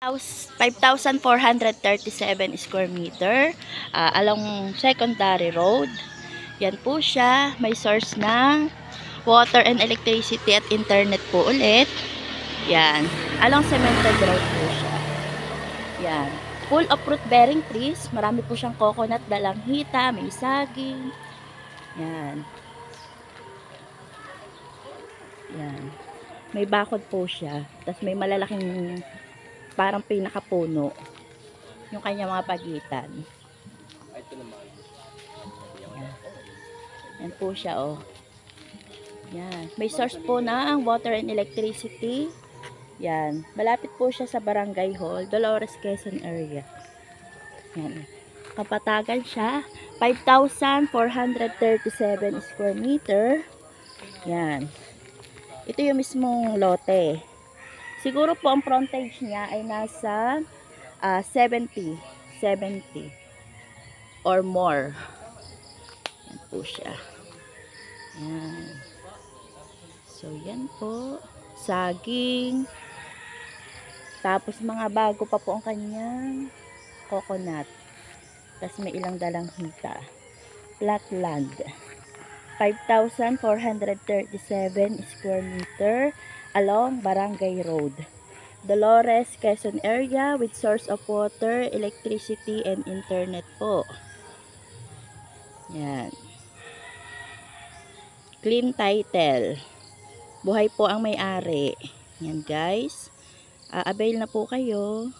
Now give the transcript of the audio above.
5,437 square meter along secondary road. Yan po siya. May source ng water and electricity at internet po ulit. Yan. Along cemented road po siya. Yan. Full of fruit bearing trees. Marami po siyang coconut, dalanghita, may saging. Yan. Yan. May bakod po siya. Tapos may malalaking parang pinakapuno yung kanya mga pagitan. Ito naman. Yan po siya, oh. Yan. May source po na ang water and electricity. Yan. Malapit po siya sa Barangay Hall, Dolores, Quezon area. Yan. Kapatagan siya. 5,437 square meter. Yan. Ito yung mismong lote. Siguro po ang frontage niya ay nasa 70 or more. Yan po siya. Yan. So yan po. Saging. Tapos mga bago pa po ang kanyang coconut. Tapos may ilang dalang hita. Flat land. 5,437 square meter along Barangay Road, Dolores, Quezon area with source of water, electricity, and internet po. Yan. Clean title. Buhay po ang may-ari. Yan guys. Avail na po kayo.